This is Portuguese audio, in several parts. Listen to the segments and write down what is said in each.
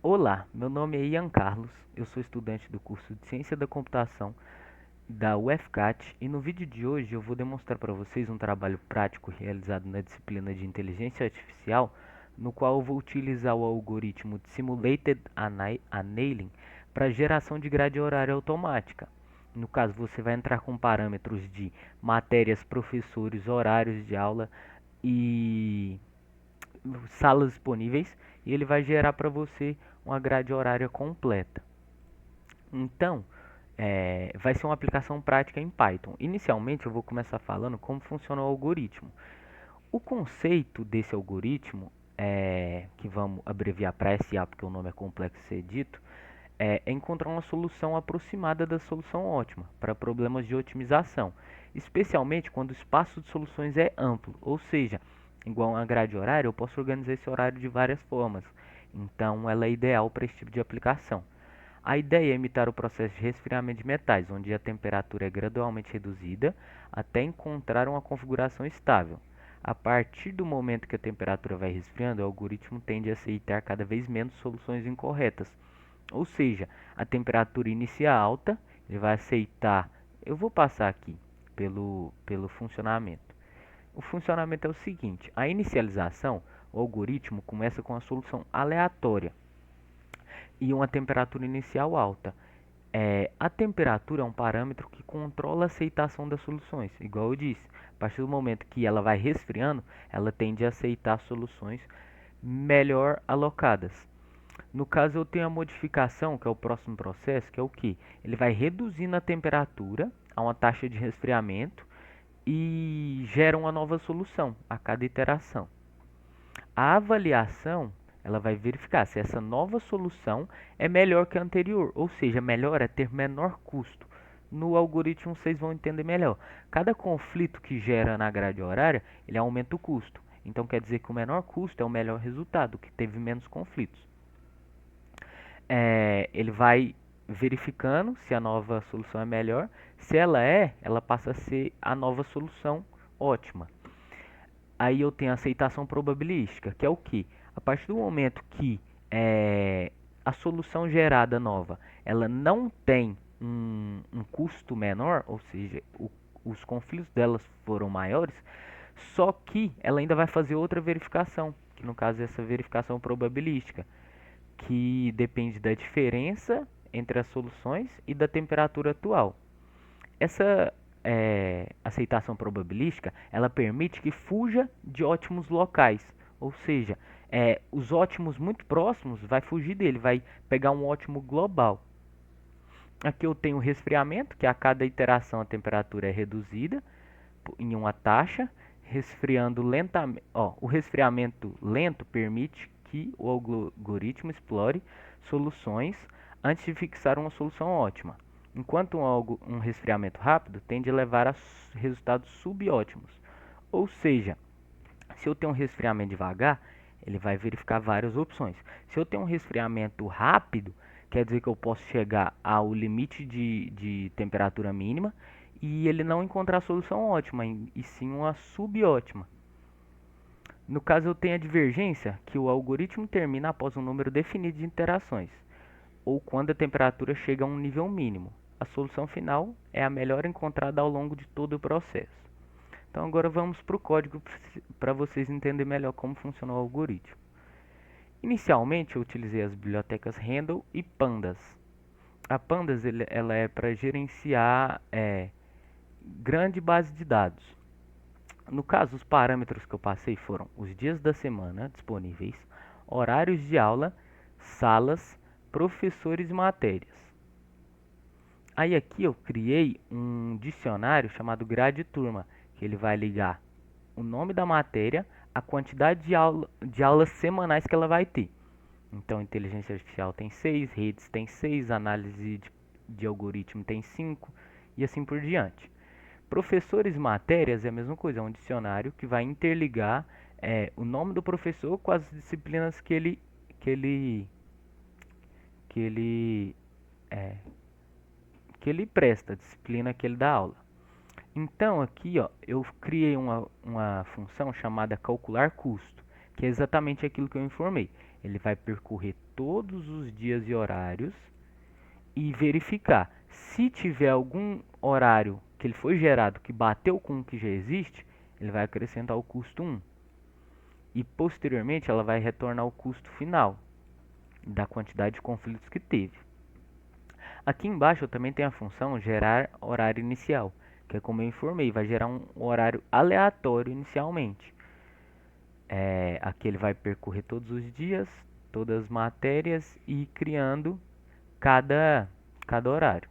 Olá, meu nome é Ian Carlos, eu sou estudante do curso de Ciência da Computação da UFCAT e no vídeo de hoje eu vou demonstrar para vocês um trabalho prático realizado na disciplina de Inteligência Artificial, no qual eu vou utilizar o algoritmo de Simulated Annealing para geração de grade horária automática. No caso, você vai entrar com parâmetros de matérias, professores, horários de aula e salas disponíveis e ele vai gerar para você uma grade horária completa. Então, vai ser uma aplicação prática em Python. Inicialmente, eu vou começar falando como funciona o algoritmo. O conceito desse algoritmo, que vamos abreviar para SA, porque o nome é complexo de ser dito, é encontrar uma solução aproximada da solução ótima para problemas de otimização, especialmente quando o espaço de soluções é amplo, ou seja, igual uma grade horária, eu posso organizar esse horário de várias formas. Então, ela é ideal para esse tipo de aplicação. A ideia é imitar o processo de resfriamento de metais, onde a temperatura é gradualmente reduzida até encontrar uma configuração estável. A partir do momento que a temperatura vai resfriando, o algoritmo tende a aceitar cada vez menos soluções incorretas. Ou seja, a temperatura inicia alta, ele vai aceitar. Eu vou passar aqui pelo funcionamento. O funcionamento é o seguinte: a inicialização, o algoritmo começa com a solução aleatória e uma temperatura inicial alta. A temperatura é um parâmetro que controla a aceitação das soluções. Igual eu disse, a partir do momento que ela vai resfriando, ela tende a aceitar soluções melhor alocadas. No caso, eu tenho a modificação, que é o próximo processo, que é o que? Ele vai reduzindo a temperatura a uma taxa de resfriamento e gera uma nova solução a cada iteração. A avaliação, ela vai verificar se essa nova solução é melhor que a anterior, ou seja, melhor é ter menor custo. No algoritmo vocês vão entender melhor. Cada conflito que gera na grade horária, ele aumenta o custo. Então quer dizer que o menor custo é o melhor resultado, que teve menos conflitos. Ele vai verificando se a nova solução é melhor. Se ela passa a ser a nova solução ótima. Aí eu tenho a aceitação probabilística, que é o que? A partir do momento que a solução gerada nova, ela não tem um custo menor, ou seja, os conflitos delas foram maiores, só que ela ainda vai fazer outra verificação, que no caso é essa verificação probabilística, que depende da diferença entre as soluções e da temperatura atual. Essa aceitação probabilística, ela permite que fuja de ótimos locais, ou seja, os ótimos muito próximos vai fugir dele, vai pegar um ótimo global. Aqui eu tenho o resfriamento, que a cada iteração a temperatura é reduzida em uma taxa, resfriando lentamente. O resfriamento lento permite que o algoritmo explore soluções antes de fixar uma solução ótima, enquanto um resfriamento rápido tende a levar a resultados subótimos. Ou seja, se eu tenho um resfriamento devagar, ele vai verificar várias opções. Se eu tenho um resfriamento rápido, quer dizer que eu posso chegar ao limite de temperatura mínima e ele não encontrar a solução ótima, e sim uma subótima. No caso, eu tenho a divergência, que o algoritmo termina após um número definido de interações, ou quando a temperatura chega a um nível mínimo. A solução final é a melhor encontrada ao longo de todo o processo. Então agora vamos para o código para vocês entenderem melhor como funciona o algoritmo. Inicialmente eu utilizei as bibliotecas Handle e Pandas. A Pandas ela é para gerenciar grande base de dados. No caso, os parâmetros que eu passei foram os dias da semana disponíveis, horários de aula, salas, professores e matérias. Aí aqui eu criei um dicionário chamado grade turma, que ele vai ligar o nome da matéria, a quantidade de aulas semanais que ela vai ter. Então, inteligência artificial tem 6, redes tem 6, análise de algoritmo tem 5 e assim por diante. Professores e matérias é a mesma coisa, é um dicionário que vai interligar o nome do professor com as disciplinas que ele, que ele, é, que ele presta, a disciplina que ele dá aula. Então aqui eu criei uma função chamada calcular custo, que é exatamente aquilo que eu informei. Ele vai percorrer todos os dias e horários e verificar. Se tiver algum horário que ele foi gerado que bateu com o que já existe, ele vai acrescentar o custo 1. E posteriormente ela vai retornar o custo final da quantidade de conflitos que teve. Aqui embaixo eu também tenho a função gerar horário inicial, que é como eu informei, vai gerar um horário aleatório inicialmente. Aqui ele vai percorrer todos os dias, todas as matérias e ir criando cada horário.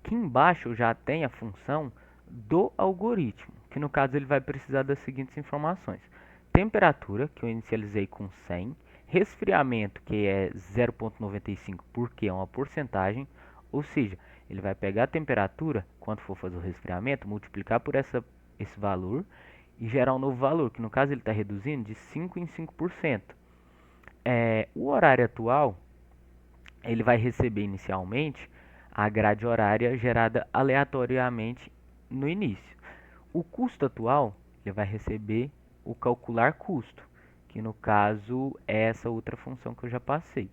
Aqui embaixo eu já tenho a função do algoritmo, que no caso ele vai precisar das seguintes informações. Temperatura, que eu inicializei com 100. Resfriamento, que é 0,95, porque é uma porcentagem. Ou seja, ele vai pegar a temperatura, quando for fazer o resfriamento, multiplicar por esse valor e gerar um novo valor, que no caso ele está reduzindo de 5 em 5%. O horário atual, ele vai receber inicialmente a grade horária gerada aleatoriamente no início. O custo atual, ele vai receber o calcular custo, que no caso é essa outra função que eu já passei.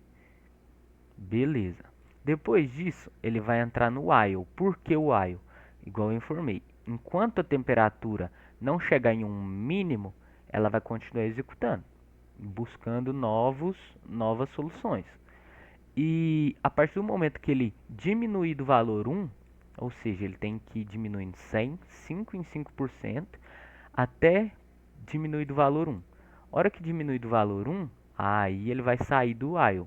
Beleza. Depois disso, ele vai entrar no while. Por que o while? Igual eu informei. Enquanto a temperatura não chegar em um mínimo, ela vai continuar executando, buscando novas soluções. E a partir do momento que ele diminuir do valor 1, ou seja, ele tem que ir diminuindo 100, 5 em 5%, até diminuir do valor 1. A hora que diminuir do valor 1, aí ele vai sair do while.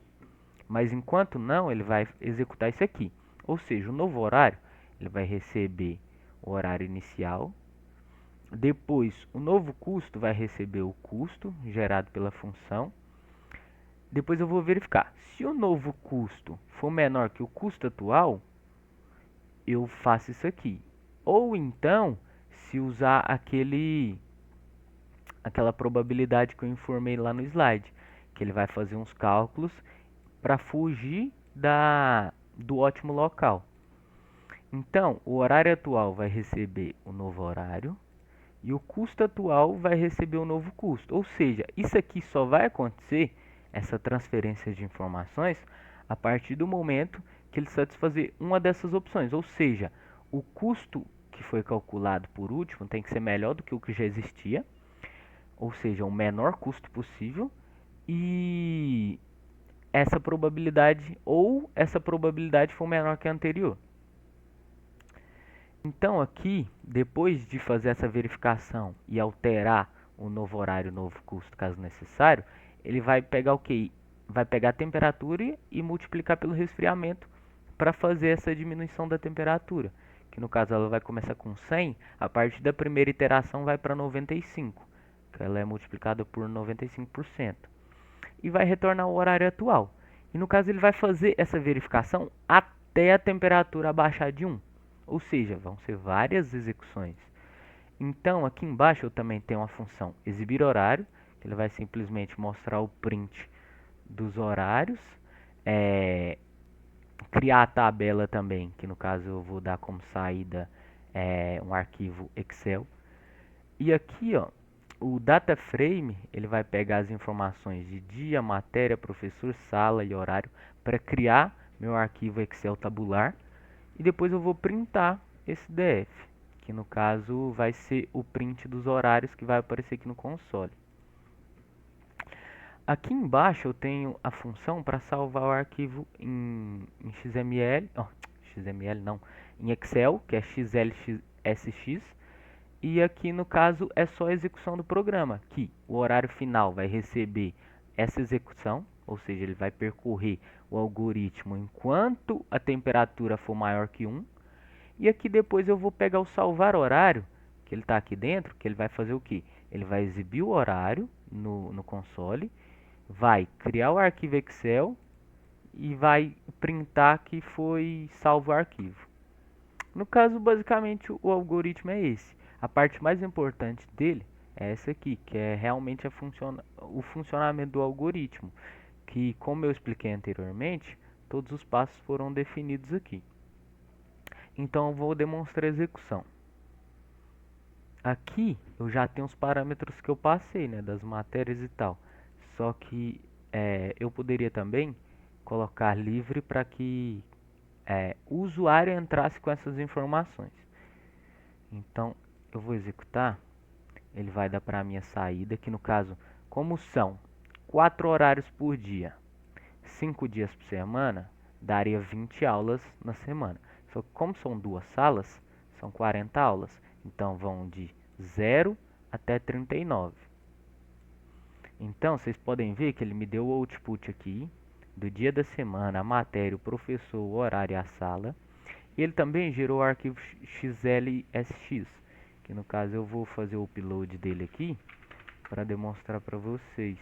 Mas enquanto não, ele vai executar isso aqui. Ou seja, o novo horário, ele vai receber o horário inicial. Depois, o novo custo vai receber o custo gerado pela função. Depois eu vou verificar. Se o novo custo for menor que o custo atual, eu faço isso aqui. Ou então, se usar aquela probabilidade que eu informei lá no slide, que ele vai fazer uns cálculos para fugir do ótimo local. Então, o horário atual vai receber o novo horário e o custo atual vai receber o novo custo. Ou seja, isso aqui só vai acontecer, essa transferência de informações, a partir do momento que ele satisfazer uma dessas opções. Ou seja, o custo que foi calculado por último tem que ser melhor do que o que já existia, ou seja, o menor custo possível, e essa probabilidade for menor que a anterior. Então aqui, depois de fazer essa verificação e alterar o novo horário, o novo custo, caso necessário, ele vai pegar o que? Vai pegar a temperatura e multiplicar pelo resfriamento para fazer essa diminuição da temperatura. Que no caso ela vai começar com 100, a partir da primeira iteração vai para 95, que ela é multiplicada por 95%. E vai retornar o horário atual. E no caso ele vai fazer essa verificação até a temperatura abaixar de 1. Ou seja, vão ser várias execuções. Então, aqui embaixo eu também tenho uma função exibir horário, que ele vai simplesmente mostrar o print dos horários, criar a tabela também, que no caso eu vou dar como saída um arquivo Excel. E aqui, ó, o data frame, ele vai pegar as informações de dia, matéria, professor, sala e horário para criar meu arquivo Excel tabular. E depois eu vou printar esse DF, que no caso vai ser o print dos horários que vai aparecer aqui no console. Aqui embaixo eu tenho a função para salvar o arquivo em XML, XML não, em Excel, que é XLSX, e aqui no caso é só a execução do programa, que o horário final vai receber essa execução, ou seja, ele vai percorrer o algoritmo enquanto a temperatura for maior que 1. E aqui depois eu vou pegar o salvar horário, que ele está aqui dentro, que ele vai fazer o que? Ele vai exibir o horário no console, vai criar o arquivo Excel e vai printar que foi salvo o arquivo. No caso, basicamente, o algoritmo é esse. A parte mais importante dele é essa aqui, que é realmente o funcionamento do algoritmo, que, como eu expliquei anteriormente, todos os passos foram definidos aqui. Então, eu vou demonstrar a execução. Aqui, eu já tenho os parâmetros que eu passei, né, das matérias e tal. Só que eu poderia também colocar livre para que o usuário entrasse com essas informações. Então, eu vou executar, ele vai dar para a minha saída, que no caso, como são 4 horários por dia, 5 dias por semana, daria 20 aulas na semana. Só que como são duas salas, são 40 aulas. Então vão de 0 até 39. Então vocês podem ver que ele me deu o output aqui do dia da semana, a matéria, o professor, o horário e a sala. E ele também gerou o arquivo XLSX, que no caso eu vou fazer o upload dele aqui para demonstrar para vocês.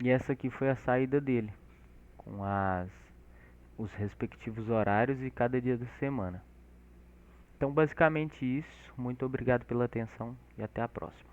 E essa aqui foi a saída dele, com os respectivos horários e cada dia da semana. Então, basicamente isso. Muito obrigado pela atenção e até a próxima.